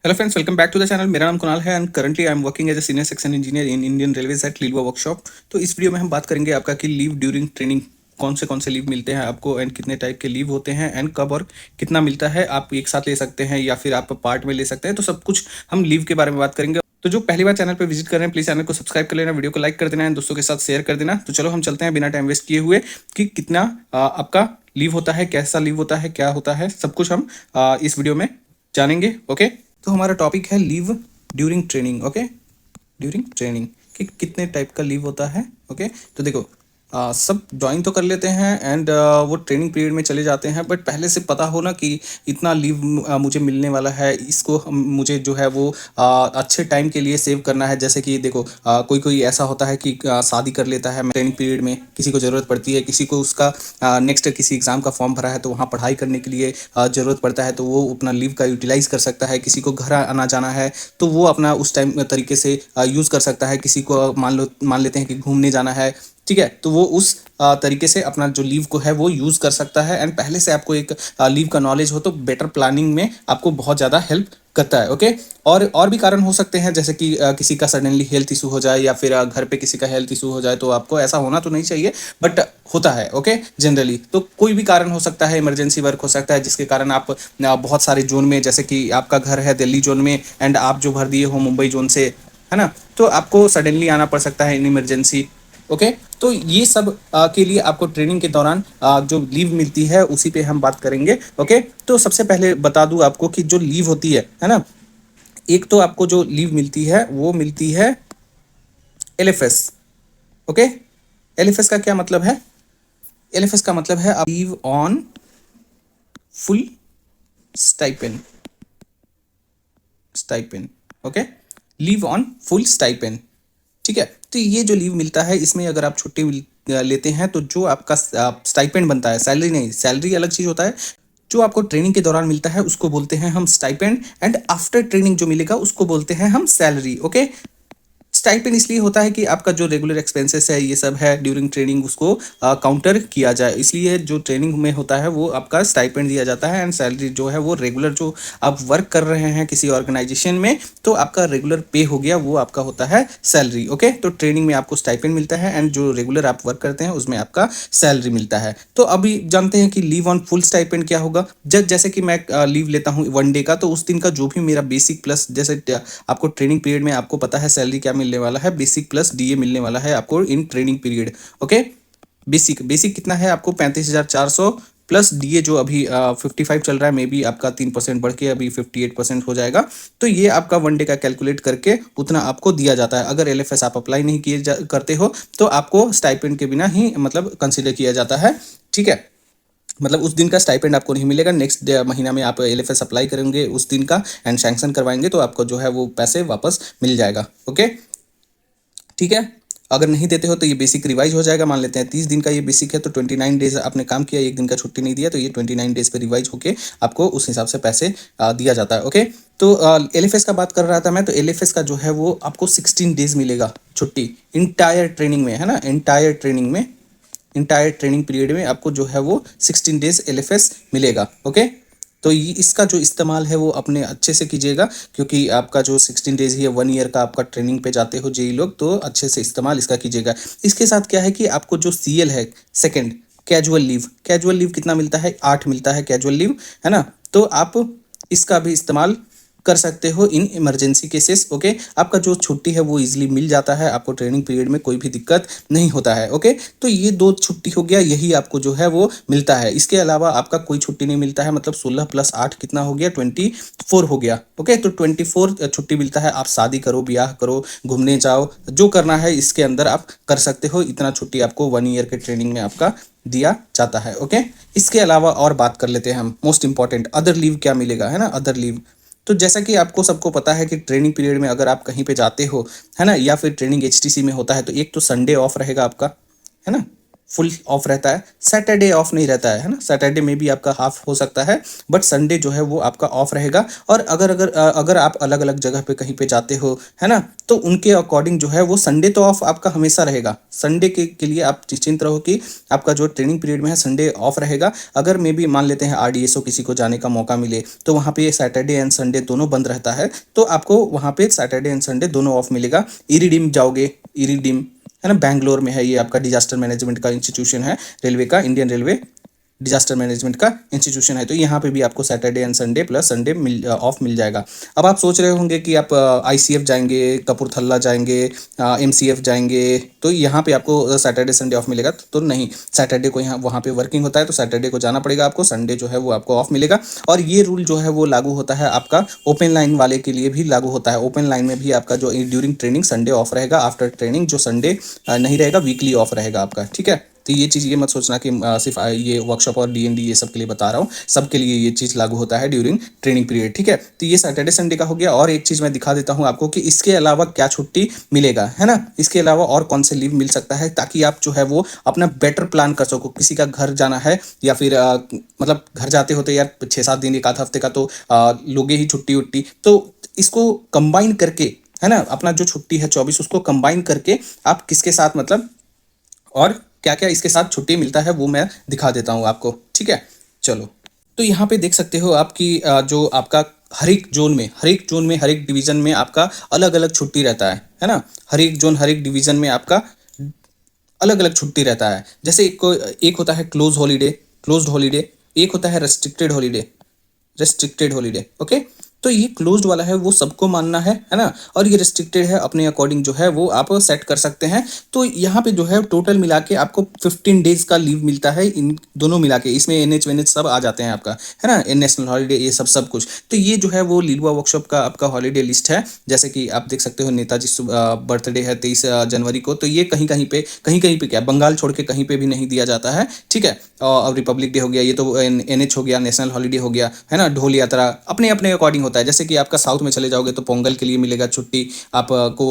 Hello friends, welcome back to the channel. मेरा नाम कुणाल है and currently I am working as a senior section engineer in Indian railways at Liluah workshop. तो इस video में हम बात करेंगे आपका कि लीव ड्यूरिंग ट्रेनिंग कौन से लीव मिलते हैं आपको एंड कितने टाइप के लीव होते हैं एंड कब और कितना मिलता है। आप एक साथ ले सकते हैं या फिर आप पार्ट में ले सकते हैं। तो सब कुछ हम लीव के बारे में बात करेंगे। तो जो पहली बार चैनल पर विजिट कर रहे हैं प्लीज चैनल को सब्सक्राइब कर लेना, वीडियो को लाइक कर देना एंड दोस्तों के साथ शेयर कर देना। तो चलो हम चलते हैं बिना टाइम वेस्ट किए हुए कि कितना आपका लीव होता है, कैसा लीव होता है, क्या होता है, सब कुछ हम इस वीडियो में जानेंगे। ओके, तो हमारा टॉपिक है leave during training. Okay, during training कि कितने टाइप का लीव होता है। ओके, तो देखो सब ज्वाइन तो कर लेते हैं एंड वो ट्रेनिंग पीरियड में चले जाते हैं, बट पहले से पता हो ना कि इतना लीव मुझे मिलने वाला है, इसको मुझे जो है वो अच्छे टाइम के लिए सेव करना है। जैसे कि देखो कोई कोई ऐसा होता है कि शादी कर लेता है ट्रेनिंग पीरियड में, किसी को ज़रूरत पड़ती है, किसी को उसका नेक्स्ट किसी एग्ज़ाम का फॉर्म भरा है तो वहाँ पढ़ाई करने के लिए ज़रूरत पड़ता है, तो वो अपना लीव का यूटिलाइज़ कर सकता है। किसी को घर आना जाना है तो वो अपना उस टाइम तरीके से यूज़ कर सकता है। किसी को मान लेते हैं कि घूमने जाना है, ठीक है, तो वो उस तरीके से अपना जो लीव को है वो यूज़ कर सकता है। एंड पहले से आपको एक लीव का नॉलेज हो तो बेटर प्लानिंग में आपको बहुत ज़्यादा हेल्प करता है। ओके, और भी कारण हो सकते हैं, जैसे कि किसी का सडनली हेल्थ इशू हो जाए या फिर घर पे किसी का हेल्थ इशू हो जाए। तो आपको ऐसा होना तो नहीं चाहिए बट होता है। ओके, जनरली तो कोई भी कारण हो सकता है, इमरजेंसी वर्क हो सकता है जिसके कारण आप बहुत सारे जोन में, जैसे कि आपका घर है दिल्ली जोन में एंड आप जो भर दिए हो मुंबई जोन से, है ना, तो आपको सडनली आना पड़ सकता है इन इमरजेंसी। ओके, तो ये सब के लिए आपको ट्रेनिंग के दौरान जो लीव मिलती है उसी पे हम बात करेंगे। ओके, तो सबसे पहले बता दूं आपको कि जो लीव होती है ना, एक तो आपको जो लीव मिलती है वो मिलती है एलएफएस। ओके, एलएफएस का क्या मतलब है? एलएफएस का मतलब है leave on full stipend. Stipend, okay, leave on full stipend, ठीक है। तो ये जो लीव मिलता है इसमें अगर आप छुट्टी लेते हैं तो जो आपका स्टाइपेंड बनता है, सैलरी नहीं, सैलरी अलग चीज होता है, जो आपको ट्रेनिंग के दौरान मिलता है उसको बोलते हैं हम स्टाइपेंड एंड आफ्टर ट्रेनिंग जो मिलेगा उसको बोलते हैं हम सैलरी। ओके, स्टाइपेंड इसलिए होता है कि आपका जो रेगुलर एक्सपेंसेस है ये सब है ड्यूरिंग ट्रेनिंग उसको काउंटर किया जाए, इसलिए जो ट्रेनिंग में होता है वो आपका स्टाइपेंड दिया जाता है। एंड सैलरी जो है वो रेगुलर जो आप वर्क कर रहे हैं किसी ऑर्गेनाइजेशन में तो आपका रेगुलर पे हो गया, वो आपका होता है सैलरी। ओके, तो ट्रेनिंग में आपको स्टाइपेंड मिलता है एंड जो रेगुलर आप वर्क करते हैं उसमें आपका सैलरी मिलता है। तो अभी जानते हैं कि लीव ऑन फुल स्टाइपेंड क्या होगा। जैसे कि मैं लीव लेता हूँ वन डे का, तो उस दिन का जो भी मेरा बेसिक प्लस, जैसे आपको ट्रेनिंग पीरियड में आपको पता है सैलरी क्या मिलने वाला है, बेसिक प्लस डीए मिलने वाला है आपको in training period. Okay, basic कितना है आपको 35,400 प्लस डीए जो अभी 55 चल रहा है, मे बी आपका 3% बढ़ के अभी 58% हो जाएगा। तो ये आपका वन डे का कैलकुलेट करके उतना आपको दिया जाता है। अगर एलएफएस आप अप्लाई नहीं किए करते हो तो आपको स्टाइपेंड के बिना ही मतलब कंसिडर किया जाता है, ठीक है। मतलब उस दिन का स्टाइपेंड आपको नहीं मिलेगा, नेक्स्ट महीना में आप एलएफएस अप्लाई करेंगे उस दिन का एंड सैंक्शन करवाएंगे तो आपको जो है वो पैसे वापस मिल जाएगा। ओके, ठीक है। अगर नहीं देते हो तो ये बेसिक रिवाइज हो जाएगा। मान लेते हैं 30 दिन का ये बेसिक है तो 29 डेज आपने काम किया, एक दिन का छुट्टी नहीं दिया, तो ये 29 डेज पे रिवाइज होके आपको उस हिसाब से पैसे दिया जाता है। ओके, तो एलएफएस का बात कर रहा था मैं, तो एलएफएस का जो है वो आपको 16 डेज मिलेगा छुट्टी इंटायर ट्रेनिंग में, है ना, इंटायर ट्रेनिंग में, इंटायर ट्रेनिंग पीरियड में आपको जो है वो 16 डेज एलएफएस मिलेगा। ओके, तो ये इसका जो इस्तेमाल है वो अपने अच्छे से कीजिएगा, क्योंकि आपका जो 16 डेज ही है, 1 ईयर का आपका ट्रेनिंग पे जाते हो जेई लोग, तो अच्छे से इस्तेमाल इसका कीजिएगा। इसके साथ क्या है कि आपको जो सीएल है second, casual leave, casual leave कितना मिलता है? 8 मिलता है कैजुअल लीव, है ना। तो आप इसका भी इस्तेमाल कर सकते हो इन इमरजेंसी केसेस। ओके, आपका जो छुट्टी है वो इजीली मिल जाता है, आपको ट्रेनिंग पीरियड में कोई भी दिक्कत नहीं होता है। ओके, तो ये 2 छुट्टी हो गया, यही आपको जो है वो मिलता है। इसके अलावा आपका कोई छुट्टी नहीं मिलता है, मतलब 16 + 8 कितना हो गया? 24 हो गया। ओके, तो 24 छुट्टी मिलता है। आप शादी करो, ब्याह करो, घूमने जाओ, जो करना है इसके अंदर आप कर सकते हो। इतना छुट्टी आपको 1 ईयर के ट्रेनिंग में आपका दिया जाता है। ओके, इसके अलावा और बात कर लेते हैं हम, मोस्ट इंपॉर्टेंट अदर लीव क्या मिलेगा, है ना, अदर लीव। तो जैसा कि आपको सबको पता है कि ट्रेनिंग पीरियड में अगर आप कहीं पे जाते हो, है ना, या फिर ट्रेनिंग एचटीसी में होता है, तो एक तो संडे ऑफ रहेगा आपका, है ना, फुल ऑफ रहता है, सैटरडे ऑफ नहीं रहता है ना, सैटरडे में भी आपका हाफ हो सकता है, बट संडे जो है वो आपका ऑफ रहेगा। और अगर आप अलग अलग जगह पे कहीं पे जाते हो है ना, तो उनके अकॉर्डिंग जो है वो संडे तो ऑफ आपका हमेशा रहेगा। संडे के लिए आप निश्चिंत रहो कि आपका जो ट्रेनिंग पीरियड में है संडे ऑफ रहेगा। अगर मे भी मान लेते हैं RDSO किसी को जाने का मौका मिले तो वहाँ पे सैटरडे एंड संडे दोनों बंद रहता है, तो आपको वहाँ पे सैटरडे एंड संडे दोनों ऑफ मिलेगा। इरिडिम जाओगे, इरिडिम है ना, बैंगलोर में है, ये आपका डिजास्टर मैनेजमेंट का इंस्टीट्यूशन है, रेलवे का, इंडियन रेलवे डिजास्टर मैनेजमेंट का इंस्टीट्यूशन है। तो यहाँ पे भी आपको Saturday and Sunday plus Sunday off मिल जाएगा। अब आप सोच रहे होंगे कि आप ICF जाएंगे, कपूरथला जाएंगे, MCF जाएंगे, तो यहाँ पे आपको सैटरडे संडे ऑफ मिलेगा, तो नहीं, सैटरडे को यहाँ वहाँ पे वर्किंग होता है, तो सैटरडे को जाना पड़ेगा आपको, संडे जो है वो आपको ऑफ मिलेगा। और ये रूल जो है वो लागू होता है आपका ओपन लाइन वाले के लिए भी लागू होता है। ओपन लाइन में भी आपका जो ड्यूरिंग ट्रेनिंग संडे ऑफ रहेगा, आफ्टर ट्रेनिंग जो संडे नहीं रहेगा, वीकली ऑफ रहेगा आपका, ठीक है। तो ये चीज़ ये मत सोचना कि सिर्फ ये वर्कशॉप और DND ये सब के लिए बता रहा हूँ, सबके लिए ये चीज़ लागू होता है ड्यूरिंग ट्रेनिंग पीरियड, ठीक है। तो ये सैटरडे संडे का हो गया। और एक चीज़ मैं दिखा देता हूँ आपको कि इसके अलावा क्या छुट्टी मिलेगा, है ना, इसके अलावा और कौन से लीव मिल सकता है, ताकि आप जो है वो अपना बेटर प्लान कर सको। किसी का घर जाना है या फिर मतलब घर जाते होते यार 6-7 दिन, एक आध हफ्ते का तो लोगे ही छुट्टी उट्टी, तो इसको कंबाइन करके, है ना, अपना जो छुट्टी है 24 उसको कंबाइन करके आप किसके साथ मतलब और क्या क्या इसके साथ छुट्टी मिलता है वो मैं दिखा देता हूँ आपको, ठीक है। चलो, तो यहाँ पे देख सकते हो आपकी जो आपका हर एक जोन में, हर एक डिवीजन में आपका अलग अलग छुट्टी रहता है ना। हर एक जोन, हर एक डिवीजन में आपका अलग अलग छुट्टी रहता है। जैसे एक होता है क्लोज्ड हॉलीडे, एक होता है रेस्ट्रिक्टेड हॉलीडे, ओके। तो ये क्लोज्ड वाला है वो सबको मानना है ना, और ये रेस्ट्रिक्टेड है अपने अकॉर्डिंग जो है वो आप सेट कर सकते हैं। तो यहाँ पे जो है टोटल मिला के आपको 15 डेज का लीव मिलता है, इन दोनों मिला के, इसमें NH वेनएच सब आ जाते हैं आपका, है ना, नेशनल हॉलीडे ये सब कुछ। तो ये जो है वो लीलवा वर्कशॉप का आपका हॉलीडे लिस्ट है। जैसे कि आप देख सकते हो नेताजी बर्थडे है 23 जनवरी को, तो ये कहीं कहीं पे क्या, बंगाल छोड़ के कहीं पे भी नहीं दिया जाता है, ठीक है। और रिपब्लिक डे हो गया, ये तो NH हो गया, नेशनल हॉलीडे हो गया, है ना। ढोल यात्रा अपने अपने अकॉर्डिंग होता है। जैसे कि आपका साउथ में चले जाओगे तो पोंगल के लिए मिलेगा छुट्टी, आपको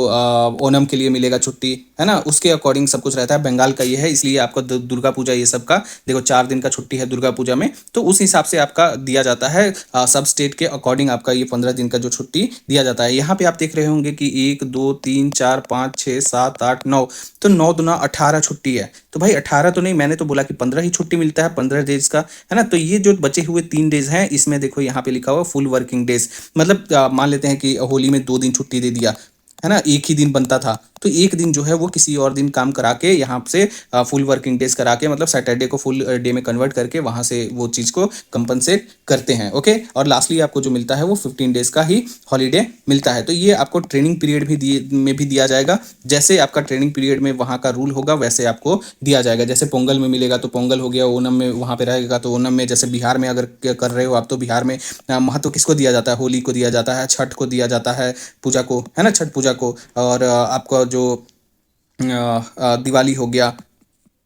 ओनम के लिए मिलेगा छुट्टी, है ना, उसके अकॉर्डिंग सब कुछ रहता है। बंगाल का ये है, इसलिए आपको दुर्गा पूजा ये सब का देखो 4 दिन का छुट्टी है दुर्गा पूजा में, तो उस हिसाब से आपका दिया जाता है। सब स्टेट के अकॉर्डिंग आपका ये 15 दिन का जो छुट्टी दिया जाता है। यहाँ पे आप देख रहे होंगे कि 1 2 3 4 5 6 7 8 9, तो 9 दूना 18 छुट्टी है। तो भाई 18 तो नहीं, मैंने तो बोला कि 15 ही छुट्टी मिलता है 15 डेज का, है ना। तो ये जो बचे हुए 3 डेज हैं, इसमें देखो यहाँ पे लिखा हुआ फुल वर्किंग डेज, मतलब मान लेते हैं कि होली में 2 दिन छुट्टी दे दिया, है ना, एक ही दिन बनता था, तो एक दिन जो है वो किसी और दिन काम करा के यहाँ से फुल वर्किंग डेज करा के, मतलब सैटरडे को फुल डे में कन्वर्ट करके वहाँ से वो चीज़ को कंपनसेट करते हैं, ओके। और लास्टली आपको जो मिलता है वो 15 डेज का ही हॉलीडे मिलता है। तो ये आपको ट्रेनिंग पीरियड भी दिया जाएगा। जैसे आपका ट्रेनिंग पीरियड में वहाँ का रूल होगा वैसे आपको दिया जाएगा। जैसे पोंगल में मिलेगा तो पोंगल हो गया, ओनम में वहाँ पे रहेगा तो ओनम में, जैसे बिहार में अगर कर रहे हो आप तो बिहार में महत्व किसको दिया जाता है, होली को दिया जाता है, छठ को दिया जाता है, पूजा को, है ना, छठ पूजा को। और आपका जो दिवाली हो गया,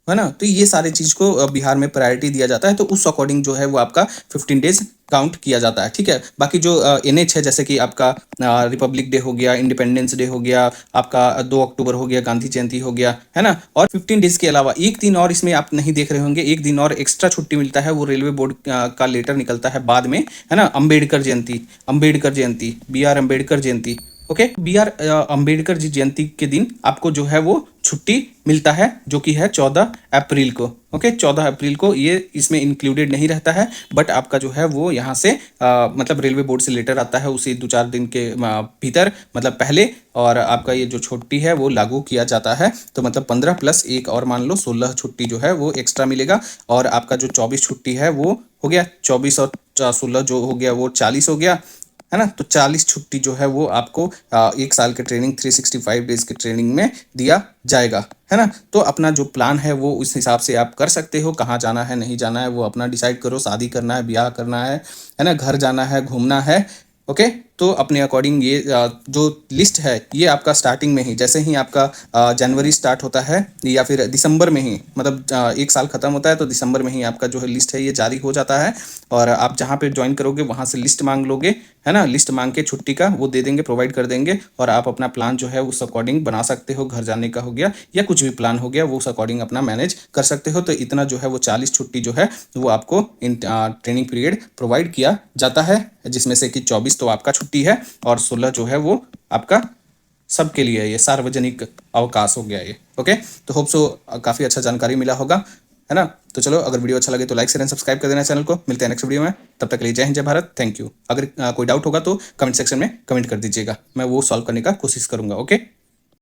है ना, तो ये सारे चीज़ को बिहार में प्रायोरिटी दिया जाता है। तो उस अकॉर्डिंग जो है वो आपका 15 डेज काउंट किया जाता है, ठीक है। बाकी जो NH है, जैसे कि आपका रिपब्लिक डे हो गया, इंडिपेंडेंस डे हो गया, आपका 2 अक्टूबर हो गया, गांधी जयंती हो गया, है ना। और 15 डेज के अलावा एक दिन और इसमें आप नहीं देख रहे होंगे, एक दिन और एक्स्ट्रा छुट्टी मिलता है, वो रेलवे बोर्ड का लेटर निकलता है बाद में, है ना। अम्बेडकर जयंती, BR अम्बेडकर जयंती, ओके। BR अम्बेडकर जी जयंती के दिन आपको जो है वो छुट्टी मिलता है, जो कि है 14 अप्रैल को, ओके। 14 अप्रैल को ये इसमें इंक्लूडेड नहीं रहता है, बट आपका जो है वो यहाँ से मतलब रेलवे बोर्ड से लेटर आता है उसी 2-4 दिन के भीतर, मतलब पहले, और आपका ये जो छुट्टी है वो लागू किया जाता है। तो मतलब 15 प्लस 1 और मान लो 16 छुट्टी जो है वो एक्स्ट्रा मिलेगा। और आपका जो 24 छुट्टी है वो हो गया, 24 और 16 जो हो गया वो 40 हो गया, है ना। तो 40 छुट्टी जो है वो आपको 1 साल के ट्रेनिंग 365 डेज के ट्रेनिंग में दिया जाएगा, है ना। तो अपना जो प्लान है वो उस हिसाब से आप कर सकते हो, कहाँ जाना है नहीं जाना है वो अपना डिसाइड करो, शादी करना है, ब्याह करना है ना, घर जाना है, घूमना है, ओके। तो तो अपने अकॉर्डिंग ये जो लिस्ट है ये आपका स्टार्टिंग में ही, जैसे ही आपका जनवरी स्टार्ट होता है या फिर दिसंबर में ही, मतलब एक साल खत्म होता है तो दिसंबर में ही आपका जो है लिस्ट है ये जारी हो जाता है। और आप जहाँ पे ज्वाइन करोगे वहाँ से लिस्ट मांग लोगे, है ना, लिस्ट मांग के छुट्टी का वो दे देंगे, प्रोवाइड कर देंगे, और आप अपना प्लान जो है उस अकॉर्डिंग बना सकते हो। घर जाने का हो गया या कुछ भी प्लान हो गया वो उस अकॉर्डिंग अपना मैनेज कर सकते हो। तो इतना जो है वो 40 छुट्टी जो है वो आपको इन ट्रेनिंग पीरियड प्रोवाइड किया जाता है, जिसमें से कि 24 तो आपका छुट्टी है और 16 जो है वो आपका सबके लिए है, ये सार्वजनिक अवकाश हो गया ये। ओके, तो होप सो काफ़ी अच्छा जानकारी मिला होगा, है ना। तो चलो, अगर वीडियो अच्छा लगे तो लाइक शेयर एंड सब्सक्राइब कर देना चैनल को। मिलते हैं नेक्स्ट वीडियो में, तब तक के लिए जय हिंद जय भारत, थैंक यू। अगर कोई डाउट होगा तो कमेंट सेक्शन में कमेंट कर दीजिएगा, मैं वो सॉल्व करने का कोशिश करूंगा। ओके।